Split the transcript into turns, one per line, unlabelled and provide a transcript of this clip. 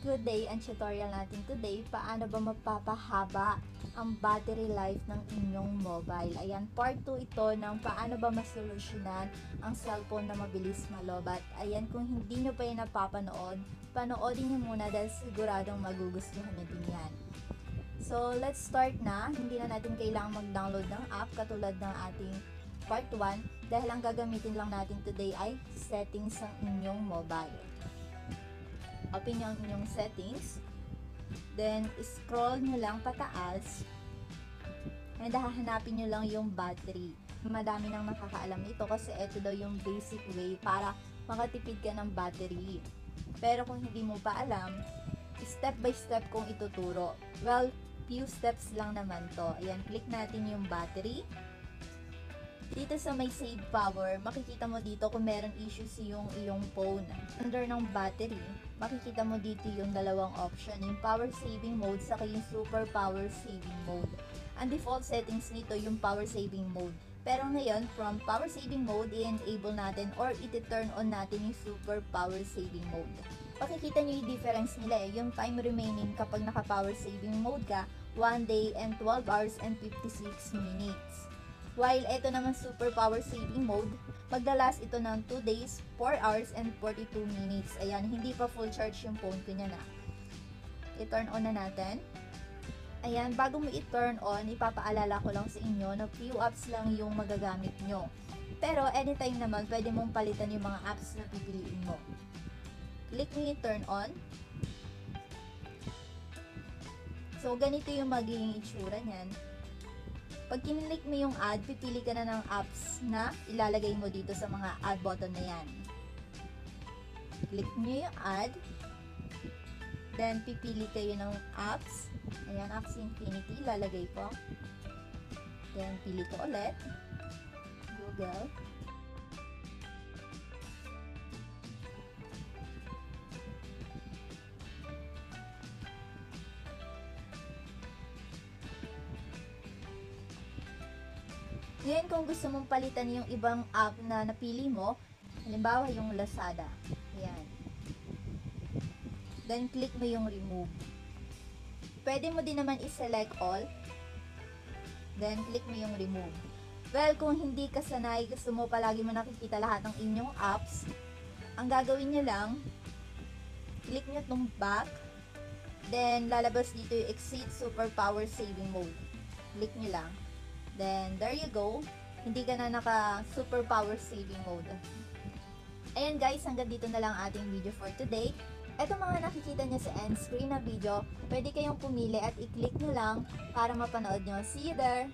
Good day! Ang tutorial natin today, paano ba mapapahaba ang battery life ng inyong mobile. Ayan, part 2 ito ng paano ba masolusyonan ang cellphone na mabilis malobat. Ayan, kung hindi nyo pa yung napapanood, panoodin nyo muna dahil siguradong magugustuhan nyo din yan. So, let's start na. Hindi na natin kailangang mag-download ng app katulad ng ating part 1 dahil ang gagamitin lang natin today ay settings ng inyong mobile. Open nyo ang inyong settings, then scroll nyo lang pataas, and hahanapin nyo lang yung battery. Madami nang nakakaalam nito kasi ito daw yung basic way para makatipid ka ng battery. Pero kung hindi mo pa alam, step by step kong ituturo. Well, few steps lang naman to. Ayan, click natin yung battery. Dito sa may save power, makikita mo dito kung meron issues yung iyong phone. Under ng battery, makikita mo dito yung dalawang option, yung power saving mode saka yung super power saving mode. Ang default settings nito yung power saving mode. Pero ngayon, from power saving mode, i-enable natin or i-turn on natin yung super power saving mode. Makikita nyo yung difference nila yung time remaining kapag naka power saving mode ka, 1 day and 12 hours and 56 minutes. While ito naman super power saving mode, maglalas ito ng 2 days, 4 hours, and 42 minutes. Ayan, hindi pa full charge yung phone ko niya na. I-turn on na natin. Ayan, bago mo i-turn on, ipapaalala ko lang sa inyo na few apps lang yung magagamit nyo. Pero anytime naman, pwede mong palitan yung mga apps na pipiliin mo. Click mo yung turn on. So, ganito yung magiging itsura niyan. Pag kinilik mo yung add, pipili ka na ng apps na ilalagay mo dito sa mga add button na yan. Click nyo yung add. Then, pipili kayo ng apps. Ayan, Apps Infinity, lalagay ko. Then, pili ko ulit. Google. Ngayon, kung gusto mong palitan yung ibang app na napili mo, halimbawa yung Lazada. Ayan. Then, click mo yung remove. Pwede mo din naman i-select all. Then, click mo yung remove. Well, kung hindi ka sanay, gusto mo palagi mo nakikita lahat ng inyong apps, ang gagawin nyo lang, click nyo itong back. Then, lalabas dito yung exit super power saving mode. Click nyo lang. Then, there you go. Hindi ka na naka super power saving mode. Ayan guys, hanggang dito na lang ating video for today. Ito mga nakikita nyo sa end screen na video, pwede kayong pumili at i-click nyo lang para mapanood nyo. See you there!